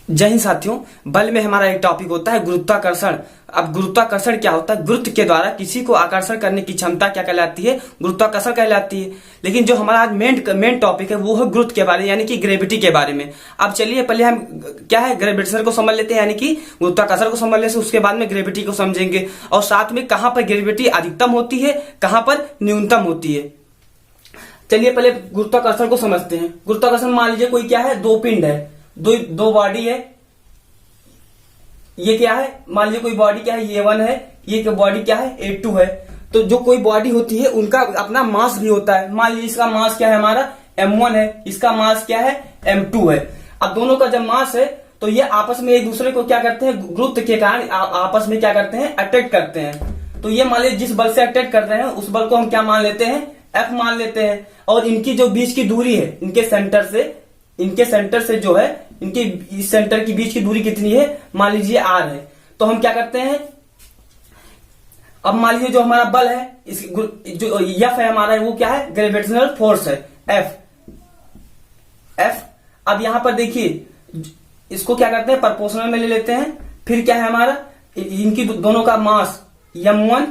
जय हिंद साथियों। बल में हमारा एक टॉपिक होता है गुरुत्वाकर्षण। अब गुरुत्वाकर्षण क्या होता है? गुरुत्व के द्वारा किसी को आकर्षण करने की क्षमता क्या कहलाती है? गुरुत्वाकर्षण कहलाती है। लेकिन जो हमारा आज मेन टॉपिक है वो है गुरुत्व के बारे में, यानी कि ग्रेविटी के बारे में। अब चलिए पहले हम क्या है ग्रेविटेशन को समझ लेते हैं, यानी कि गुरुत्वाकर्षण को समझ लेते हैं, उसके बाद में ग्रेविटी को समझेंगे और साथ में कहां पर ग्रेविटी अधिकतम होती है, कहां पर न्यूनतम होती है। चलिए पहले गुरुत्वाकर्षण को समझते हैं। गुरुत्वाकर्षण मान लीजिए कोई क्या है, दो पिंड है, दो बॉडी है। ये क्या है, मान लीजिए कोई बॉडी क्या है, ये वन है, ये बॉडी क्या है, A2 है। तो जो कोई बॉडी होती है उनका अपना मास भी होता है। मान लीजिए इसका मास क्या है, हमारा M1 है, इसका मास क्या है, M2 है। अब दोनों का जब मास है तो ये आपस में एक दूसरे को क्या करते हैं, गुरुत्व के कारण आपस में क्या करते हैं, अट्रैक्ट करते हैं। तो ये मान लीजिए जिस बल से अट्रैक्ट कर रहे हैं उस बल को हम क्या मान लेते हैं, F मान लेते हैं। और इनकी जो बीच की दूरी है, इनके सेंटर से जो है, इनके इस सेंटर की बीच की दूरी कितनी है, मान लीजिए R है। तो हम क्या करते हैं, अब मान लीजिए जो हमारा बल है, जो F है हमारा, वो क्या है, ग्रेविटेशनल फोर्स है, F। अब यहां पर देखिए इसको क्या करते हैं, प्रोपोर्शनल में ले लेते हैं। फिर क्या है हमारा, इनकी दोनों का मास M1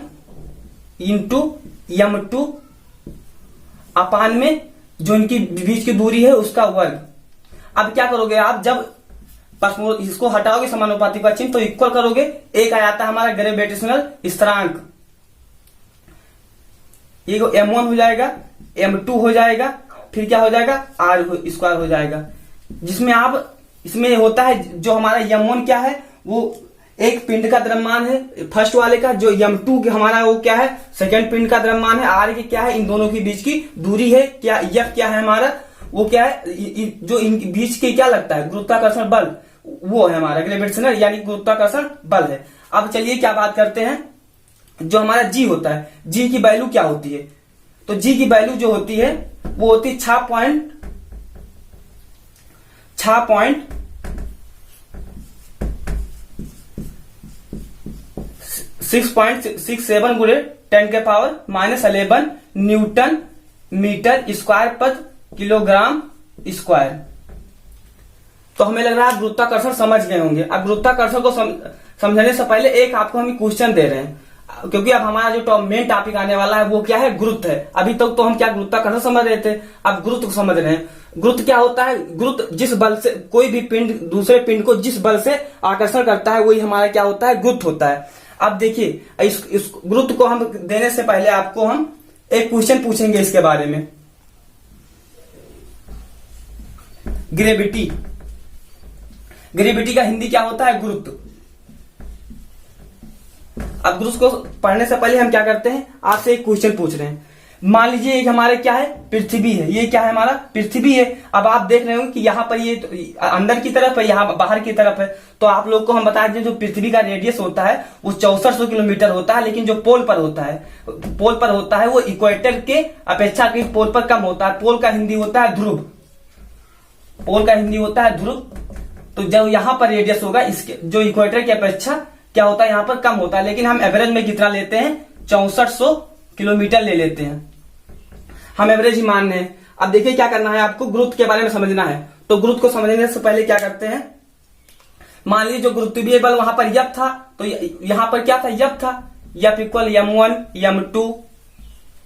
इंटू M2 अपान में जो इनकी बीच की दूरी है उसका वर्ग। अब क्या करोगे आप, जब इसको हटाओगे समानुपाती का चिन्ह तो इक्वल करोगे, एक आ जाता है हमारा ग्रेविटेशनल स्थिरांक। ये M1 हो जाएगा, M2 हो जाएगा, फिर क्या हो जाएगा, R स्क्वायर हो जाएगा। जिसमें आप इसमें होता है जो हमारा M1 क्या है, वो एक पिंड का द्रव्यमान है फर्स्ट वाले का। जो M2 हमारा वो क्या है, सेकंड पिंड का द्रव्यमान है। R की क्या है, इन दोनों के बीच की दूरी है। क्या F क्या है हमारा, वो क्या है, जो इन बीच के क्या लगता है, गुरुत्वाकर्षण बल, वो है हमारा ग्रेविटेशनल यानी गुरुत्वाकर्षण बल है। अब चलिए क्या बात करते हैं, जो हमारा G होता है, G की वैल्यू क्या होती है। तो G की वैल्यू जो होती है वो होती है 6.67 गुणे 10⁻⁻11 न्यूटन मीटर स्क्वायर पर किलोग्राम स्क्वायर। तो हमें लग रहा है गुरुत्वाकर्षण समझ गए होंगे। अब गुरुत्वाकर्षण को समझने से पहले एक आपको हम क्वेश्चन दे रहे हैं, क्योंकि अब हमारा जो मेन टॉपिक आने वाला है वो क्या है, गुरुत्व है। अभी तक तो हम क्या गुरुत्वाकर्षण समझ रहे थे, अब गुरुत्व को समझ रहे हैं। गुरुत्व क्या होता है, गुरुत्व जिस बल से कोई भी पिंड दूसरे पिंड को जिस बल से आकर्षण करता है वही हमारा क्या होता है, गुरुत्व होता है। अब देखिए इस गुरुत्व को हम देने से पहले आपको हम एक क्वेश्चन पूछेंगे इसके बारे में। ग्रेविटी का हिंदी क्या होता है, गुरुत्व। अब गुरुत्व को पढ़ने से पहले हम क्या करते हैं, आपसे एक क्वेश्चन पूछ रहे हैं। मान लीजिए एक हमारे क्या है, पृथ्वी है। ये क्या है, हमारा पृथ्वी है। अब आप देख रहे हो कि यहाँ पर ये अंदर की तरफ है, यहाँ बाहर की तरफ है। तो आप लोग को हम बता दें जो पृथ्वी का रेडियस होता है वो 6400 किलोमीटर होता है। लेकिन जो पोल पर होता है वो इक्वेटर के अपेक्षाकृत पोल पर कम होता है। पोल का हिंदी होता है ध्रुव। तो जब यहाँ पर रेडियस होगा इसके जो इक्वेटर की अपेक्षा क्या होता है, यहाँ पर कम होता है। लेकिन हम एवरेज में कितना लेते हैं, 6400 किलोमीटर ले लेते हैं, हम एवरेज ही मान रहे हैं। अब देखिए क्या करना है, आपको गुरुत्व के बारे में समझना है। तो गुरुत्व को समझने से पहले क्या करते हैं, मान लीजिए जो गुरुत्वीय बल वहां पर F था, तो यहां पर क्या था, F था। F इक्वल M1 M2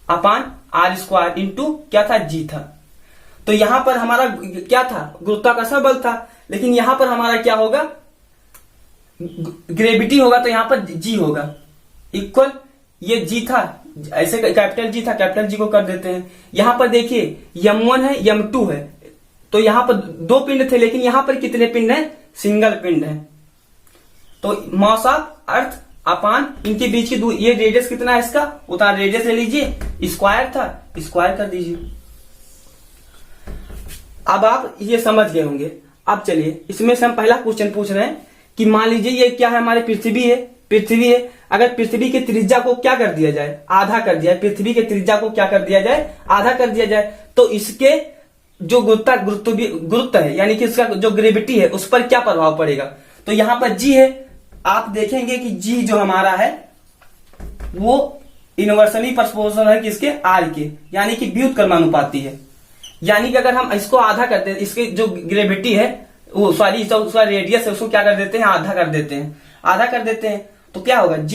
अपान R स्क्वायर इंटू क्या था, G था। तो यहां पर हमारा क्या था, गुरुत्वाकर्षण बल था। लेकिन यहां पर हमारा क्या होगा, ग्रेविटी होगा। तो यहां पर G होगा इक्वल, ये G था, ऐसे कैपिटल G था, कैपिटल G को कर देते हैं। यहां पर देखिए M1 है M2 है। तो यहां पर दो पिंड थे, लेकिन यहां पर कितने पिंड हैं, सिंगल पिंड है। तो मास ऑफ अर्थ अपान इनके बीच की दूरी, ये रेडियस कितना है इसका, उतना रेडियस ले लीजिए, स्क्वायर था, स्क्वायर कर दीजिए। अब आप ये समझ गए होंगे। अब चलिए इसमें से हम पहला क्वेश्चन पूछ रहे हैं कि मान लीजिए ये क्या है, हमारी पृथ्वी है। अगर पृथ्वी की त्रिज्या को क्या कर दिया जाए, आधा कर दिया जाए, पृथ्वी की त्रिज्या को क्या कर दिया जाए, आधा कर दिया जाए, तो इसके जो गुरुत्व है यानी कि इसका जो ग्रेविटी है उस पर क्या प्रभाव पड़ेगा। तो यहां पर G है, आप देखेंगे कि G जो हमारा है वो इनवर्सली प्रोपोर्शनल है किसके, R के, यानी कि व्युत्क्रमानुपाती है। यानी कि अगर हम इसको आधा कर दें, इसकी जो ग्रेविटी है वो सॉरी जो उसका रेडियस है उसको क्या कर देते हैं, आधा कर देते हैं, आधा कर देते हैं। तो क्या होगा, g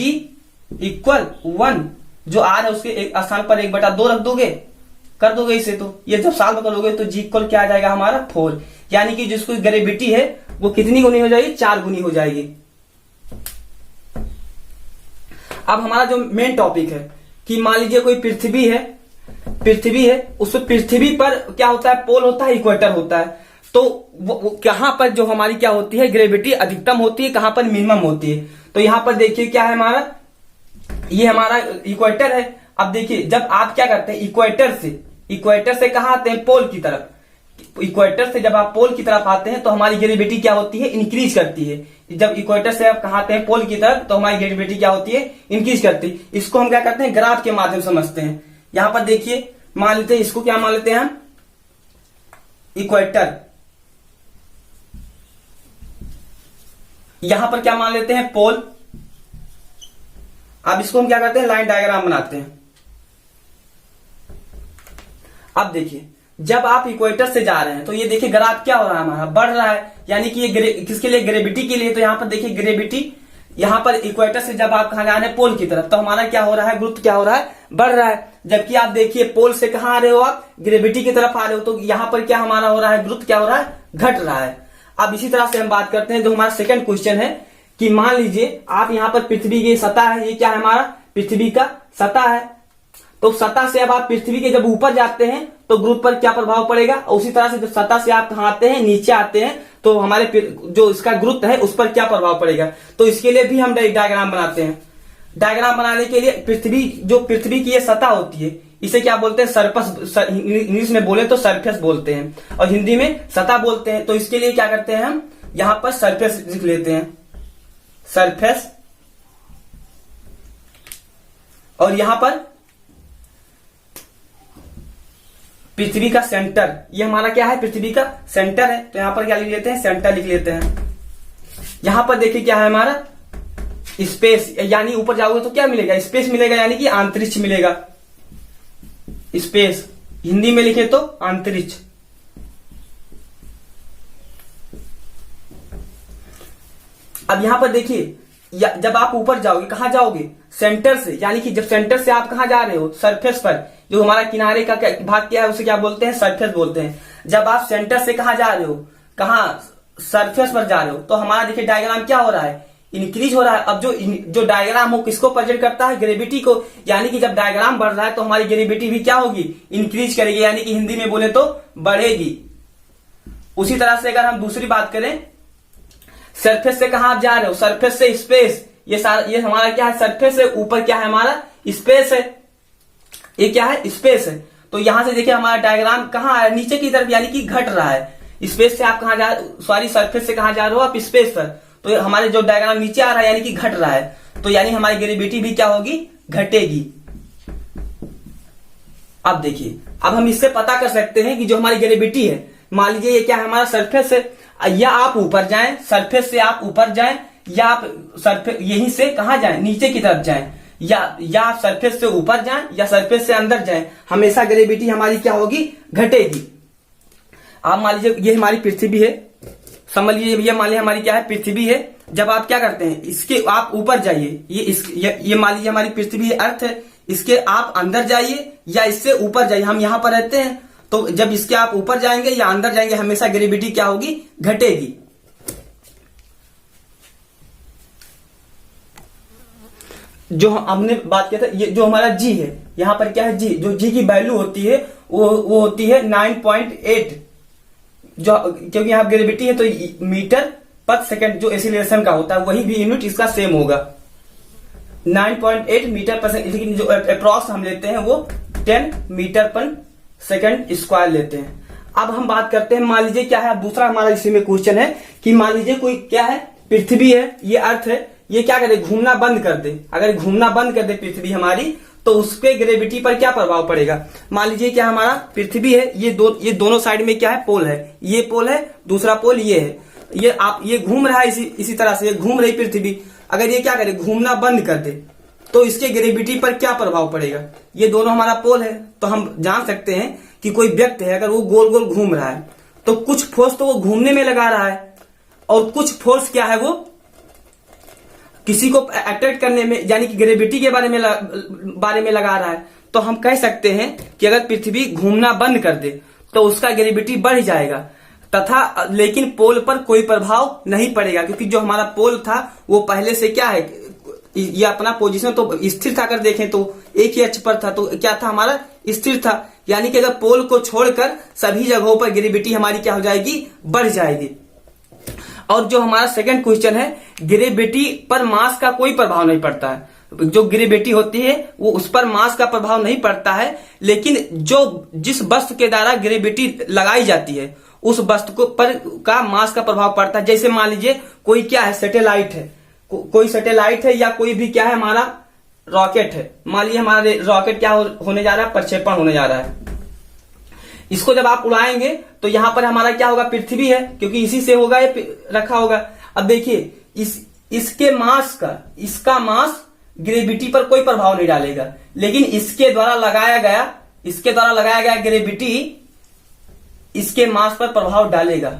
इक्वल 1, जो r है उसके एक स्थान पर 1/2 रख दोगे, कर दोगे इसे, तो ये जब सॉल्व करोगे तो g इक्वल क्या आ जाएगा हमारा 4, यानी कि जिसको ग्रेविटी है वो कितनी गुनी हो जाएगी, 4 गुनी हो जाएगी। अब हमारा जो मेन टॉपिक है कि मान लीजिए कोई पृथ्वी है, उस पृथ्वी पर क्या होता है, पोल होता है, इक्वेटर होता है। तो वो कहां पर जो हमारी क्या होती है, ग्रेविटी अधिकतम होती है, कहां पर मिनिमम होती है। तो यहां पर देखिए क्या है हमारा, ये हमारा इक्वेटर है। अब देखिए जब आप क्या करते हैं, इक्वेटर से कहां आते हैं, पोल की तरफ। इक्वेटर से जब आप पोल की तरफ आते हैं तो हमारी ग्रेविटी क्या होती है, इंक्रीज करती है। जब इक्वेटर से आप कहां आते हैं, पोल की तरफ, तो हमारी ग्रेविटी क्या होती है, इंक्रीज करती है। इसको हम क्या करते हैं, ग्राफ के माध्यम से समझते हैं। यहां पर देखिए मान लेते हैं, इसको क्या मान लेते हैं हम, इक्वेटर। यहां पर क्या मान लेते हैं, पोल। अब इसको हम क्या करते हैं, लाइन डायग्राम बनाते हैं। अब देखिए जब आप इक्वेटर से जा रहे हैं तो ये देखिए ग्राफ क्या हो रहा है हमारा, बढ़ रहा है, यानी कि ये किसके लिए, ग्रेविटी के लिए। तो यहां पर देखिए ग्रेविटी, यहां पर इक्वेटर से जब आप कहां जा रहे हैं, पोल की तरफ, तो हमारा क्या हो रहा है, गुरुत्व क्या हो रहा है, बढ़ रहा है। जबकि आप देखिए पोल से कहां आ रहे हो, आप ग्रेविटी की तरफ आ रहे हो, तो यहां पर क्या हमारा हो रहा है, गुरुत्व क्या हो रहा है, घट रहा है। अब इसी तरह से हम बात करते हैं, जो हमारा सेकंड क्वेश्चन है कि मान लीजिए आप यहां पर पृथ्वी की सतह है, ये क्या है हमारा, पृथ्वी का सतह है। तो सतह से अब आप पृथ्वी के जब ऊपर जाते हैं तो गुरुत्व पर क्या प्रभाव पड़ेगा, उसी तरह से जब सतह से आप कहां आते हैं, नीचे आते हैं, तो हमारे जो इसका गुरुत्व है उस पर क्या प्रभाव पड़ेगा। तो इसके लिए भी हम डायग्राम बनाते हैं। डायग्राम बनाने के लिए पृथ्वी की ये सतह होती है, इसे क्या बोलते हैं, सरफेस, इंग्लिश में बोले तो सरफेस बोलते हैं, और हिंदी में सतह बोलते हैं। तो इसके लिए क्या करते हैं, हम यहां पर सरफेस लिख लेते हैं, सरफेस। और यहां पर पृथ्वी का सेंटर, ये हमारा क्या है, पृथ्वी का सेंटर है। तो यहां पर क्या लिख लेते हैं, सेंटर लिख लेते हैं। यहां पर देखिए क्या है हमारा, स्पेस, यानी ऊपर जाओगे तो क्या मिलेगा, स्पेस मिलेगा, यानी कि अंतरिक्ष मिलेगा, स्पेस, हिंदी में लिखे तो अंतरिक्ष। अब यहां पर देखिए जब आप ऊपर जाओगे, कहां जाओगे, सेंटर से, यानी कि जब सेंटर से आप कहां जा रहे हो, सरफेस पर, जो हमारा किनारे का भाग क्या है उसे क्या बोलते हैं, सरफेस बोलते हैं। जब आप सेंटर से कहां जा रहे हो, कहां, सरफेस पर जा रहे हो, तो हमारा देखिए डायग्राम क्या हो रहा है, इंक्रीज हो रहा है। अब जो डायग्राम हो किसको प्रेजेंट करता है, ग्रेविटी को, यानी कि जब डायग्राम बढ़ रहा है तो हमारी ग्रेविटी भी क्या होगी, इंक्रीज करेगी, यानी कि हिंदी में बोले तो बढ़ेगी। उसी तरह से अगर हम दूसरी बात करें, सरफेस से कहां आप जा रहे हो, सरफेस से स्पेस, ये हमारा क्या है, सरफेस से ऊपर क्या है हमारा, स्पेस है, ये क्या है, स्पेस है। तो यहां से देखिए हमारा डायग्राम कहां है, नीचे की तरफ, यानी कि घट रहा है। स्पेस से आप कहां जा, सॉरी सरफेस से कहां जा रहे हो आप, स्पेस पर, तो हमारे जो डायग्राम नीचे आ रहा है यानी कि घट रहा है, तो यानी हमारी ग्रेविटी भी क्या होगी, घटेगी। अब देखिए अब हम इससे पता कर सकते हैं कि जो हमारी ग्रेविटी है, मान लीजिए ये क्या है, हमारा सरफेस है, या आप ऊपर जाएं, सरफेस से आप ऊपर जाएं, या आप सरफेस यहीं से कहां जाएं, नीचे की तरफ जाएं, या आप सरफेस से ऊपर जाएं या सरफेस से अंदर जाएं, हमेशा ग्रेविटी हमारी क्या होगी, घटेगी। आप मान लीजिए ये हमारी पृथ्वी है, समझ लीजिए ये मान लीजिए हमारी क्या है, पृथ्वी है। जब आप क्या करते हैं, इसके आप ऊपर जाइए, ये मान लीजिए हमारी पृथ्वी अर्थ है, इसके आप अंदर जाइए या इससे ऊपर जाइए, हम यहां पर रहते हैं, तो जब इसके आप ऊपर जाएंगे या अंदर जाएंगे, हमेशा ग्रेविटी क्या होगी, घटेगी। जो हमने बात किया था, ये जो हमारा जी है, यहां पर क्या है, जी, जो जी की वैल्यू होती है वो होती है 9.8, जो क्योंकि यहां ग्रेविटी है तो मीटर पर सेकंड जो एक्सीलरेशन का होता है वही भी यूनिट इसका सेम होगा, 9.8 मीटर पर सेकंड, लेकिन जो अप्रॉक्स हम लेते हैं वो 10 मीटर पर सेकंड स्क्वायर लेते हैं। अब हम बात करते हैं, मान लीजिए क्या है, दूसरा हमारा इसी में क्वेश्चन है कि मान लीजिए कोई क्या है, पृथ्वी है, ये अर्थ है, ये क्या करे, घूमना बंद कर दे। अगर घूमना बंद कर दे पृथ्वी हमारी, तो उसके ग्रेविटी पर क्या प्रभाव पड़ेगा। मान लीजिए क्या हमारा पृथ्वी है, ये दोनों साइड में क्या है, पोल है, ये पोल है, दूसरा पोल ये है, ये घूम रहा है, इसी तरह से ये घूम रही पृथ्वी। अगर ये क्या करे, घूमना बंद कर दे, तो इसके ग्रेविटी पर क्या प्रभाव पड़ेगा। ये दोनों हमारा पोल है, तो हम जान सकते हैं कि कोई व्यक्ति है, अगर वो गोल गोल घूम रहा है तो कुछ फोर्स तो वो घूमने में लगा रहा है, और कुछ फोर्स क्या है वो किसी को अट्रैक्ट करने में यानी कि ग्रेविटी के बारे में लगा रहा है, तो हम कह सकते हैं कि अगर पृथ्वी घूमना बंद कर दे तो उसका ग्रेविटी बढ़ जाएगा तथा लेकिन पोल पर कोई प्रभाव नहीं पड़ेगा, क्योंकि जो हमारा पोल था वो पहले से क्या है, ये अपना पोजीशन तो स्थिर था। अगर देखें तो एक ही अक्ष पर था, तो क्या था हमारा स्थिर था। यानी कि अगर पोल को छोड़कर सभी जगहों पर ग्रेविटी हमारी क्या हो जाएगी, बढ़ जाएगी। और जो हमारा सेकंड क्वेश्चन है, ग्रेविटी पर मास का कोई प्रभाव नहीं पड़ता है। जो ग्रेविटी होती है वो उस पर मास का प्रभाव नहीं पड़ता है, लेकिन जिस वस्तु के द्वारा ग्रेविटी लगाई जाती है उस वस्तु को पर का मास का प्रभाव पड़ता है। जैसे मान लीजिए कोई क्या है, सैटेलाइट है, कोई सैटेलाइट है या कोई भी क्या है हमारा रॉकेट है। मान लीजिए हमारा रॉकेट क्या होने जा रहा है, प्रक्षेपण होने जा रहा है। इसको जब आप उड़ाएंगे तो यहां पर हमारा क्या होगा, पृथ्वी है, क्योंकि इसी से होगा ये रखा होगा। अब देखिए इसका मास ग्रेविटी पर कोई प्रभाव नहीं डालेगा, लेकिन इसके द्वारा लगाया गया ग्रेविटी इसके मास पर प्रभाव डालेगा।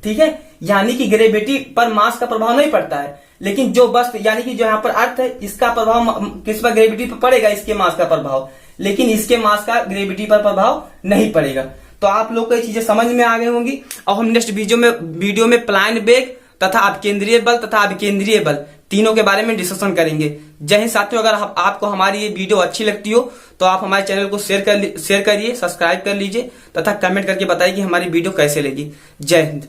ठीक है, यानी कि ग्रेविटी पर मास का प्रभाव नहीं पड़ता है, लेकिन जो वस्तु यानी कि जो यहाँ पर अर्थ है इसका प्रभाव किस पर, ग्रेविटी पर पड़ेगा, इसके मास का प्रभाव, लेकिन इसके मास का ग्रेविटी पर प्रभाव नहीं पड़ेगा। तो आप लोग को ये चीजें समझ में आ गई होंगी। और हम नेक्स्ट वीडियो में प्लान वेग तथा अपकेंद्रीय बल तथा अभिकेंद्रीय बल तीनों के बारे में डिस्कशन करेंगे। जय हिंद साथियों, अगर आपको हमारी ये वीडियो अच्छी लगती हो तो आप हमारे चैनल को शेयर करिए, सब्सक्राइब कर लीजिए तथा कमेंट करके बताइए कि हमारी वीडियो कैसे लगी। जय हिंद।